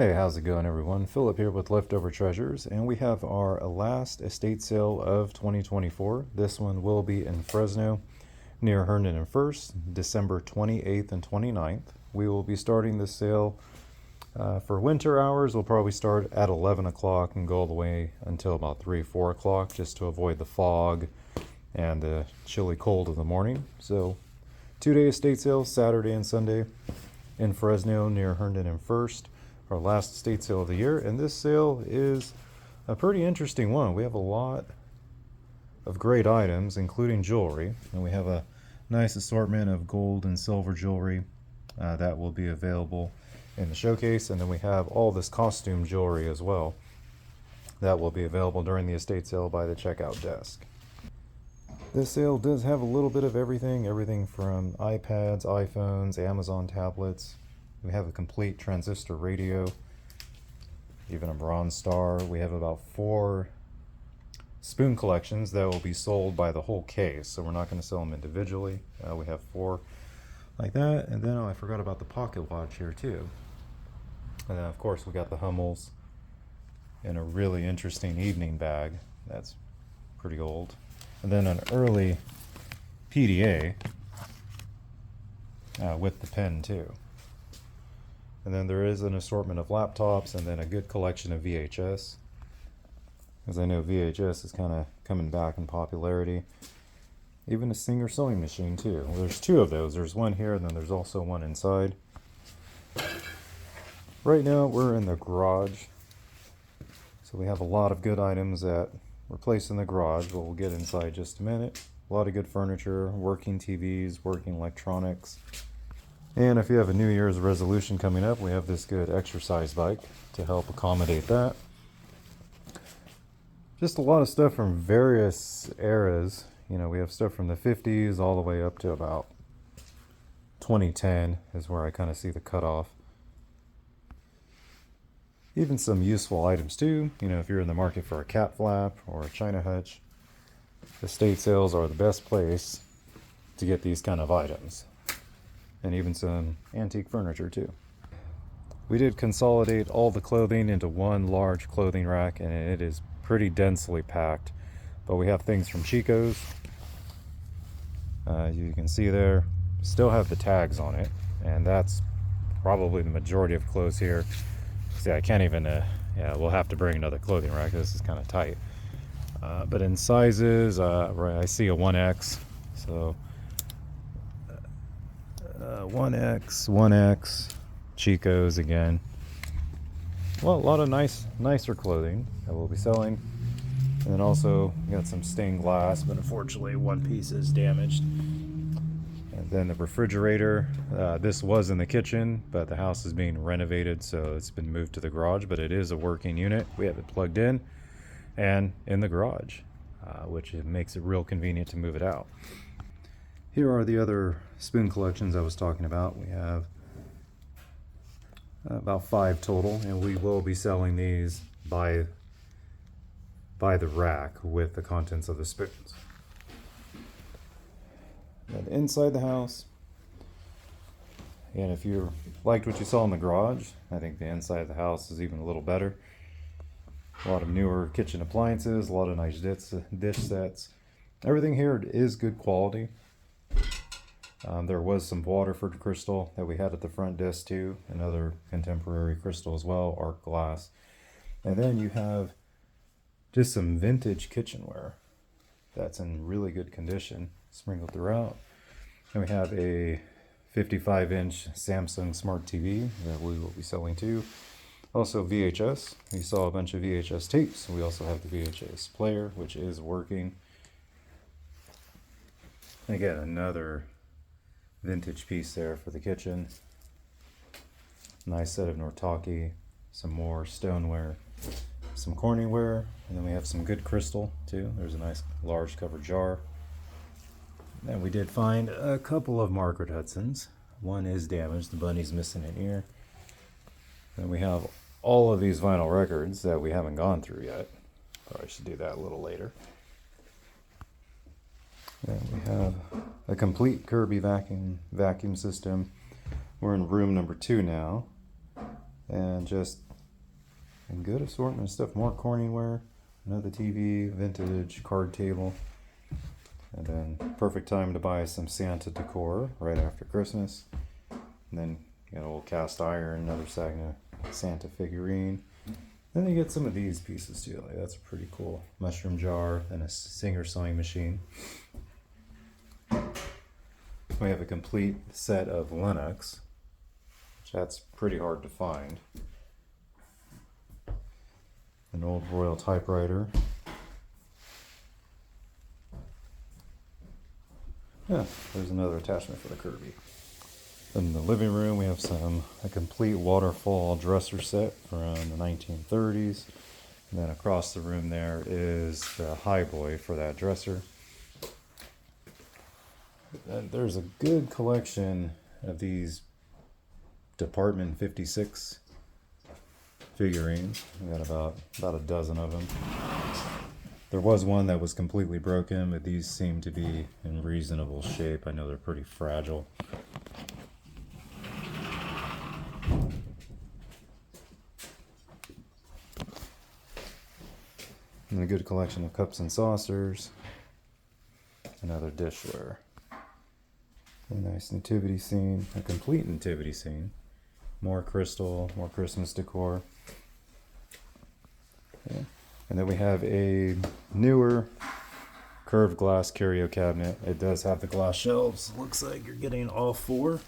Hey, how's it going, everyone? Philip here with Leftover Treasures, and we have our last estate sale of 2024. This one will be in Fresno, near Herndon and First, December 28th and 29th. We will be starting this sale for winter hours. We'll probably start at 11 o'clock and go all the way until about 3, 4 o'clock, just to avoid the fog and the chilly cold of the morning. So, 2-day estate sale, Saturday and Sunday, in Fresno, near Herndon and First. Our last estate sale of the year, and this sale is a pretty interesting one. We have a lot of great items, including jewelry, and we have a nice assortment of gold and silver jewelry that will be available in the showcase, and then we have all this costume jewelry as well that will be available during the estate sale by the checkout desk. This sale does have a little bit of everything from iPads, iPhones, Amazon tablets. We have a complete transistor radio, even a bronze star. We have about 4 spoon collections that will be sold by the whole case, so we're not going to sell them individually. We have 4 like that, and then I forgot about the pocket watch here too. And then of course we got the Hummels in a really interesting evening bag that's pretty old, and then an early PDA with the pen too. And then there is an assortment of laptops, and then a good collection of VHS, because I know VHS is kind of coming back in popularity. Even a Singer sewing machine too. Well, there's 2 of those. There's one here, and then there's also one inside. Right now we're in the garage, so we have a lot of good items that were placed in the garage, but we'll get inside just a minute. A lot of good furniture, working TVs, working electronics. And if you have a New Year's resolution coming up, we have this good exercise bike to help accommodate that. Just a lot of stuff from various eras. You know, we have stuff from the 50s all the way up to about 2010 is where I kind of see the cutoff. Even some useful items too. You know, if you're in the market for a cat flap or a china hutch, estate sales are the best place to get these kind of items. And even some antique furniture too. We did consolidate all the clothing into one large clothing rack, and it is pretty densely packed. But we have things from Chico's. You can see there, still have the tags on it, and that's probably the majority of clothes here. See, I can't even, yeah, we'll have to bring another clothing rack. This is kind of tight. But in sizes, I see a 1X, so 1X, 1X, Chico's again. Well, a lot of nicer clothing that we'll be selling. And then also got some stained glass, but unfortunately one piece is damaged. And then the refrigerator. This was in the kitchen, but the house is being renovated, so it's been moved to the garage, but it is a working unit. We have it plugged in and in the garage, which makes it real convenient to move it out. Here are the other spoon collections I was talking about. We have about 5 total, and we will be selling these by the rack with the contents of the spoons. And inside the house, and if you liked what you saw in the garage, I think the inside of the house is even a little better. A lot of newer kitchen appliances, a lot of nice dish sets. Everything here is good quality. There was some waterford crystal that we had at the front desk too, another contemporary crystal as well, art glass. And then you have just some vintage kitchenware that's in really good condition, sprinkled throughout. And we have a 55-inch Samsung Smart TV that we will be selling too. Also VHS. We saw a bunch of VHS tapes. We also have the VHS player, which is working. And again, another vintage piece there for the kitchen. Nice set of Nortaki, some more stoneware, some Corningware, and then we have some good crystal too. There's a nice large covered jar. And we did find a couple of Margaret Hudsons. One is damaged, the bunny's missing an ear. Then we have all of these vinyl records that we haven't gone through yet. Probably should do that a little later. Then we have a complete Kirby vacuum system. We're in room number 2 now, and just And good assortment of stuff. More Corningware, another TV, vintage card table. And then perfect time to buy some Santa decor right after Christmas. And then you got a little cast iron, another Santa figurine. Then you get some of these pieces too. Like that's pretty cool. Mushroom jar and a Singer sewing machine. We have a complete set of Linux, which that's pretty hard to find. An old Royal typewriter. Yeah, there's another attachment for the Kirby. In the living room, we have a complete waterfall dresser set from the 1930s. And then across the room there is the highboy for that dresser. And there's a good collection of these Department 56 figurines. We got about a dozen of them. There was one that was completely broken, but these seem to be in reasonable shape. I know they're pretty fragile. And a good collection of cups and saucers. Another dishware. A nice nativity scene, a complete nativity scene. More crystal, more Christmas decor. Okay. And then we have a newer curved glass curio cabinet. It does have the glass shelves. Looks like you're getting all four.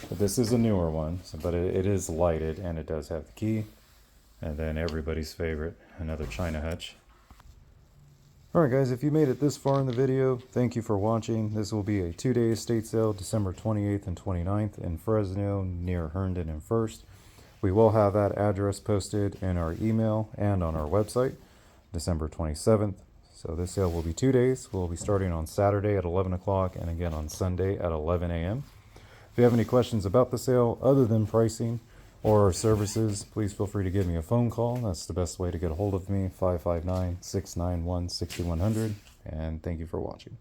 But this is a newer one, but it is lighted and it does have the key. And then everybody's favorite, another China hutch. Alright guys, if you made it this far in the video, thank you for watching. This will be a 2-day estate sale, December 28th and 29th in Fresno near Herndon and First. We will have that address posted in our email and on our website, December 27th. So this sale will be 2 days. We'll be starting on Saturday at 11 o'clock and again on Sunday at 11 a.m. If you have any questions about the sale other than pricing or our services, please feel free to give me a phone call. That's the best way to get a hold of me, 559-691-6100. And thank you for watching.